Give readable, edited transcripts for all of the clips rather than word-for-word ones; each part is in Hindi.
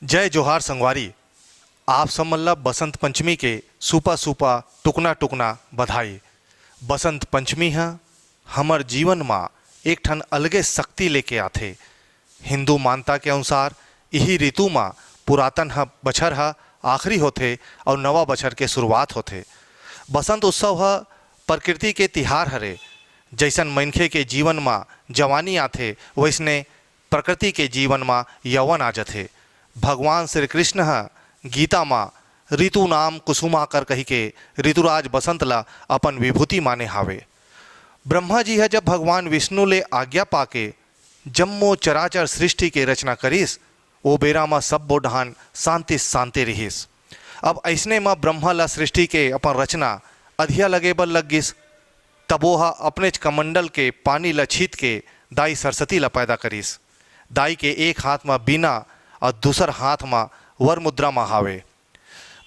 जय जोहार संगवारी। आप सब मल्ला बसंत पंचमी के सुपा सुपा टुकना टुकना बधाई। बसंत पंचमी है हमर जीवन में एक ठन अलगे शक्ति लेके आथे। हिंदू मान्यता के अनुसार यही ऋतु में पुरातन बछर आखिरी होथे और नवा बछर के शुरुआत होथे। बसंत उत्सव प्रकृति के तिहार हरे। जैसन मनखे के जीवन में जवानी आथे वैसने प्रकृति के जीवन में यौवन आ जाथे। भगवान श्री कृष्ण गीता में ऋतु नाम कुसुमाकर कही के ऋतुराज बसंत ला अपन विभूति माने हावे। ब्रह्मा जी जब भगवान विष्णु ले आज्ञा पाके जम्मो चराचर सृष्टि के रचना करीस ओ बेरा में सब बोढ़ान शांति शांति रहीस। अब ऐसने में ब्रह्मा ला सृष्टि के अपन रचना अधिया लगे बल लग गिस। तब वो अपने कमंडल के पानी ला छीत के दाई सरस्वती ला पैदा करीस। दाई के एक हाथ में बीना और दूसर हाथ में वर मुद्रा में हावे।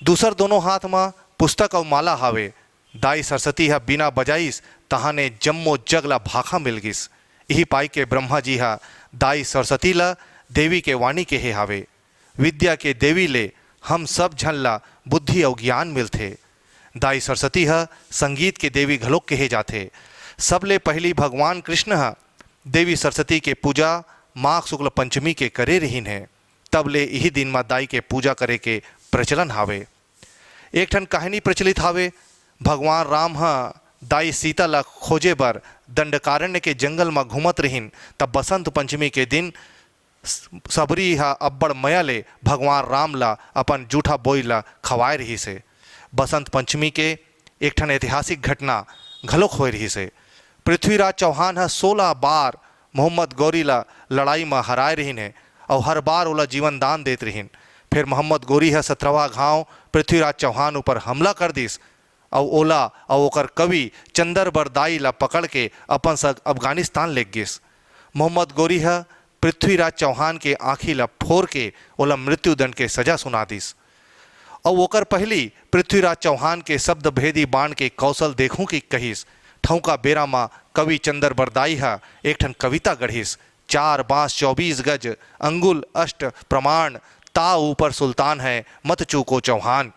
दूसर दोनों हाथ में पुस्तक और माला हावे। दाई सरस्वती बीना बजाइस तहाने जम्मो जग ला भाखा मिल गिस। यही पाई के ब्रह्मा जी दाई सरस्वती ला देवी के वाणी के हे हावे। विद्या के देवी ले हम सब झन ला बुद्धि और ज्ञान मिलथे। दाई सरस्वती संगीत के देवी घलोक कहे जाथे। सबले पहली भगवान कृष्ण देवी सरस्वती के पूजा माघ शुक्ल पंचमी के करे रहीन है। तब ले यही दिन में दाई के पूजा करे के प्रचलन हावे। एक ठन कहानी प्रचलित हावे। भगवान राम दाई सीता ला खोजे बर दंडकारण्य के जंगल में घूमत रहीन। तब बसंत पंचमी के दिन सबरी अब्बड़ मया ले भगवान राम ला अपन जूठा बोई ला खवाए रही से। बसंत पंचमी के एक ठन ऐतिहासिक घटना घलोक हो रही से। पृथ्वीराज चौहान 16 बार मोहम्मद गौरी ला लड़ाई में हराए रहीन है और हर बार ओला जीवन दान देत रहीन। फिर मोहम्मद गौरी 17वां घाव पृथ्वीराज चौहान ऊपर हमला कर दिस और ओला और ओकर कवि चंदर बरदाई ला पकड़ के अपन संग अफगानिस्तान ले गिस। मोहम्मद गौरी पृथ्वीराज चौहान के आँखी ला फोर के ओला मृत्युदंड के सजा सुना दिस। और ओकर पहली पृथ्वीराज चौहान के शब्द भेदी बाण के कौशल देखूं की कहिस। ठौका बेरा में कवि चंदर बरदाई एक ठन कविता गढ़िस। 4 बाँस 24 गज अंगुल अष्ट प्रमाण ता ऊपर सुल्तान है मत चूको चौहान।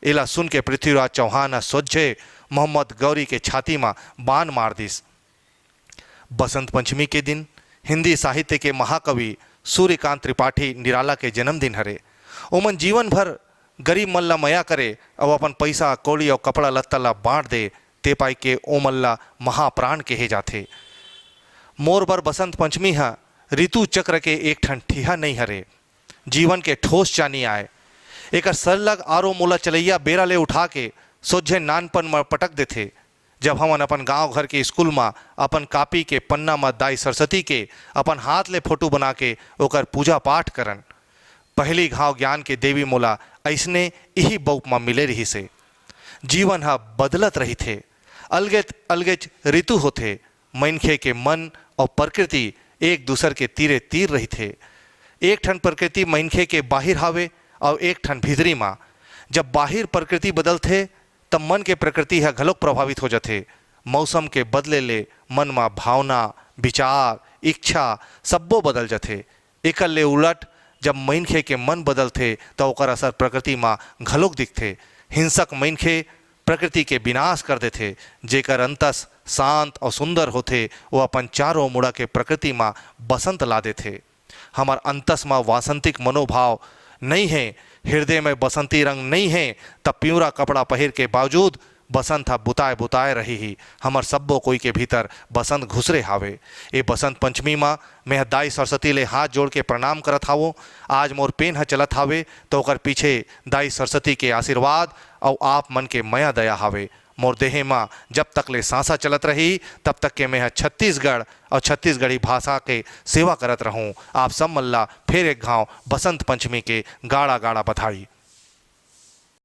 एला सुन के पृथ्वीराज चौहान सोझे मोहम्मद गौरी के छाती में बाण मार दिस। बसंत पंचमी के दिन हिंदी साहित्य के महाकवि सूर्यकांत त्रिपाठी निराला के जन्मदिन हरे। ओमन जीवन भर गरीब मन ला मया करे और अपन पैसा कौड़ी और कपड़ा लत्ता ला बांट दे। ते पाई के ओमन ला महाप्राण कहे जाथे। मोर बर बसंत पंचमी ऋतु चक्र के एक ठन ठिहा नहीं हरे। जीवन के ठोस चानी आए एक सरलग आरो मोला चलैया बेरा ले उठा के सोझे नानपन में पटक देथे। जब हमन अपन गांव घर के स्कूल में अपन कापी के पन्ना में दाई सरस्वती के अपन हाथ ले फोटो बना के ओकर पूजा पाठ करन। पहली घाव ज्ञान के देवी मोला ऐसने यही बौप में मिले रही से। जीवन बदलत रही थे। अलगेत अलगेच ऋतु होथे। मनखे के मन और प्रकृति एक दूसर के तीरे तीर रही थे। एक ठन प्रकृति मनखे के बाहिर हावे और एक ठन भीतरी माँ। जब बाहिर प्रकृति बदलथे तब मन के प्रकृति घलोक प्रभावित हो जाते। मौसम के बदले ले मन में भावना विचार इच्छा सब्बो बदल जाते। एकल ले उलट जब मनखे के मन बदलथे तो ओकर असर प्रकृति में घलोक दिखथे। हिंसक मनखे प्रकृति के विनाश कर देथे। जेकर अंतस शांत और सुंदर होथे वो अपन चारों मुड़ा के प्रकृति में बसंत ला देथे। हमार अंतस में वासंतिक मनोभाव नहीं है, हृदय में बसंती रंग नहीं है, तब प्यूरा कपड़ा पहिर के बावजूद बसंत बुताए बुताए रही ही हमर सब्बो कोई के भीतर बसंत घुसरे हावे। ये बसंत पंचमी में मैं दाई सरस्वती ले हाथ जोड़ के प्रणाम करत हावो। आज मोर पेन चलत हावे तो ओकर पीछे दाई सरस्वती के आशीर्वाद और आप मन के मया दया हावे। मोर देहे में जब तक ले सांसा चलत रही तब तक के मैं छत्तीसगढ़ और छत्तीसगढ़ी भाषा के सेवा करत रहूँ। आप सब मल्ला फिर एक घाव बसंत पंचमी के गाड़ा गाड़ा बधाई।